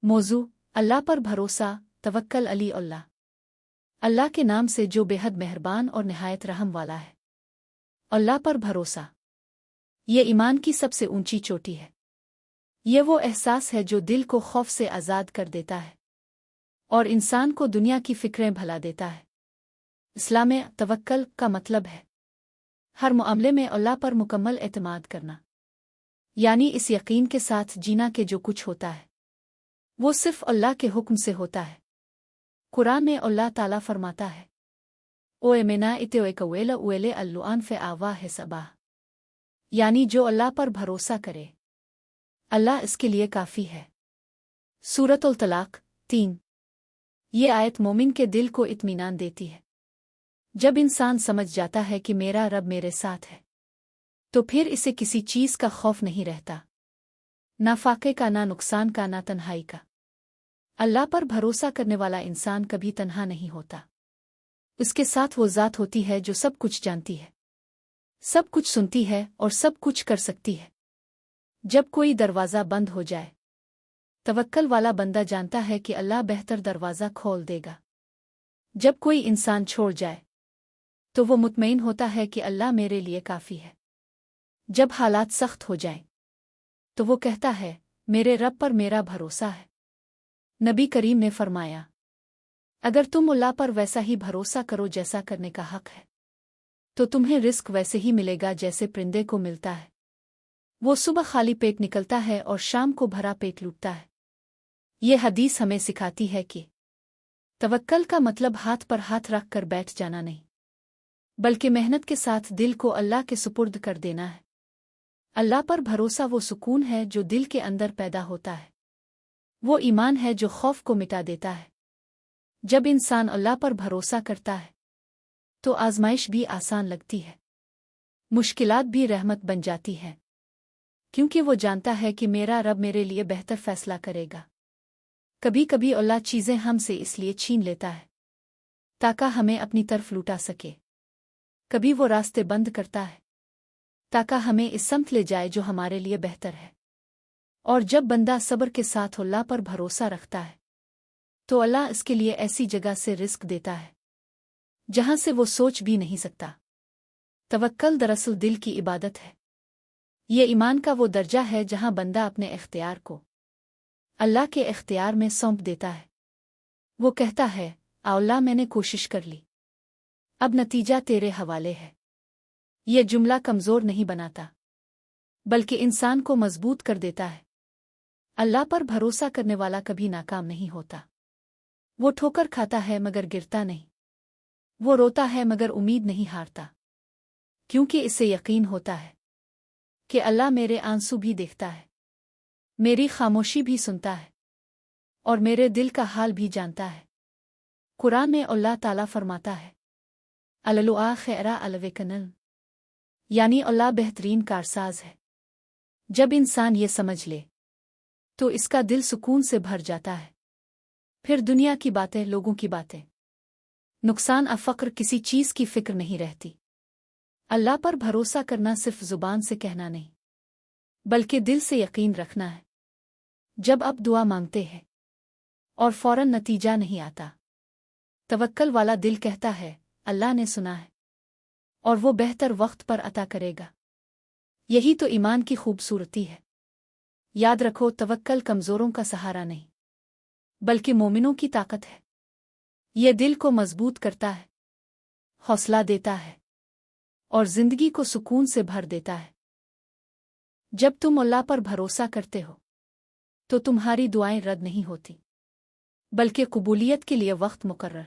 موضوع اللہ پر بھروسہ توکل علی اللہ اللہ کے نام سے جو بےحد مہربان اور نہایت رحم والا ہے۔ اللہ پر بھروسہ یہ ایمان کی سب سے اونچی چوٹی ہے۔ یہ وہ احساس ہے جو دل کو خوف سے آزاد کر دیتا ہے اور انسان کو دنیا کی فکریں بھلا دیتا ہے۔ اسلام میں توکل کا مطلب ہے ہر معاملے میں اللہ پر مکمل اعتماد کرنا، یعنی اس یقین کے ساتھ جینا کہ جو کچھ ہوتا ہے وہ صرف اللہ کے حکم سے ہوتا ہے۔ قرآن میں اللہ تعالیٰ فرماتا ہے او امنا اتویکویل اویل اللعان ف آوا ہے صبا، یعنی جو اللہ پر بھروسہ کرے اللہ اس کے لیے کافی ہے۔ سورۃ الطلاق 3۔ یہ آیت مومن کے دل کو اطمینان دیتی ہے۔ جب انسان سمجھ جاتا ہے کہ میرا رب میرے ساتھ ہے تو پھر اسے کسی چیز کا خوف نہیں رہتا، نہ فاقے کا، نہ نقصان کا، نہ تنہائی کا۔ اللہ پر بھروسہ کرنے والا انسان کبھی تنہا نہیں ہوتا۔ اس کے ساتھ وہ ذات ہوتی ہے جو سب کچھ جانتی ہے، سب کچھ سنتی ہے اور سب کچھ کر سکتی ہے۔ جب کوئی دروازہ بند ہو جائے توکل والا بندہ جانتا ہے کہ اللہ بہتر دروازہ کھول دے گا۔ جب کوئی انسان چھوڑ جائے تو وہ مطمئن ہوتا ہے کہ اللہ میرے لیے کافی ہے۔ جب حالات سخت ہو جائیں تو وہ کہتا ہے میرے رب پر میرا بھروسہ ہے۔ نبی کریم نے فرمایا اگر تم اللہ پر ویسا ہی بھروسہ کرو جیسا کرنے کا حق ہے تو تمہیں رزق ویسے ہی ملے گا جیسے پرندے کو ملتا ہے۔ وہ صبح خالی پیٹ نکلتا ہے اور شام کو بھرا پیٹ لوٹتا ہے۔ یہ حدیث ہمیں سکھاتی ہے کہ توکل کا مطلب ہاتھ پر ہاتھ رکھ کر بیٹھ جانا نہیں، بلکہ محنت کے ساتھ دل کو اللہ کے سپرد کر دینا ہے۔ اللہ پر بھروسہ وہ سکون ہے جو دل کے اندر پیدا ہوتا ہے، وہ ایمان ہے جو خوف کو مٹا دیتا ہے۔ جب انسان اللہ پر بھروسہ کرتا ہے تو آزمائش بھی آسان لگتی ہے، مشکلات بھی رحمت بن جاتی ہیں، کیونکہ وہ جانتا ہے کہ میرا رب میرے لیے بہتر فیصلہ کرے گا۔ کبھی کبھی اللہ چیزیں ہم سے اس لیے چھین لیتا ہے تاکہ ہمیں اپنی طرف لوٹا سکے، کبھی وہ راستے بند کرتا ہے تاکہ ہمیں اس سمت لے جائے جو ہمارے لیے بہتر ہے۔ اور جب بندہ صبر کے ساتھ اللہ پر بھروسہ رکھتا ہے تو اللہ اس کے لیے ایسی جگہ سے رزق دیتا ہے جہاں سے وہ سوچ بھی نہیں سکتا۔ توکل دراصل دل کی عبادت ہے۔ یہ ایمان کا وہ درجہ ہے جہاں بندہ اپنے اختیار کو اللہ کے اختیار میں سونپ دیتا ہے۔ وہ کہتا ہے آ اللہ میں نے کوشش کر لی، اب نتیجہ تیرے حوالے ہے۔ یہ جملہ کمزور نہیں بناتا بلکہ انسان کو مضبوط کر دیتا ہے۔ اللہ پر بھروسہ کرنے والا کبھی ناکام نہیں ہوتا۔ وہ ٹھوکر کھاتا ہے مگر گرتا نہیں، وہ روتا ہے مگر امید نہیں ہارتا، کیونکہ اسے یقین ہوتا ہے کہ اللہ میرے آنسو بھی دیکھتا ہے، میری خاموشی بھی سنتا ہے اور میرے دل کا حال بھی جانتا ہے۔ قرآن میں اللہ تعالیٰ فرماتا ہے اللّٰہ خیرہ الوکنن، یعنی اللہ بہترین کارساز ہے۔ جب انسان یہ سمجھ لے تو اس کا دل سکون سے بھر جاتا ہے۔ پھر دنیا کی باتیں، لوگوں کی باتیں، نقصان فقر، کسی چیز کی فکر نہیں رہتی۔ اللہ پر بھروسہ کرنا صرف زبان سے کہنا نہیں بلکہ دل سے یقین رکھنا ہے۔ جب آپ دعا مانگتے ہیں اور فوراً نتیجہ نہیں آتا، توکل والا دل کہتا ہے اللہ نے سنا ہے اور وہ بہتر وقت پر عطا کرے گا۔ یہی تو ایمان کی خوبصورتی ہے۔ یاد رکھو توکل کمزوروں کا سہارا نہیں بلکہ مومنوں کی طاقت ہے۔ یہ دل کو مضبوط کرتا ہے، حوصلہ دیتا ہے اور زندگی کو سکون سے بھر دیتا ہے۔ جب تم اللہ پر بھروسہ کرتے ہو تو تمہاری دعائیں رد نہیں ہوتی بلکہ قبولیت کے لیے وقت مقرر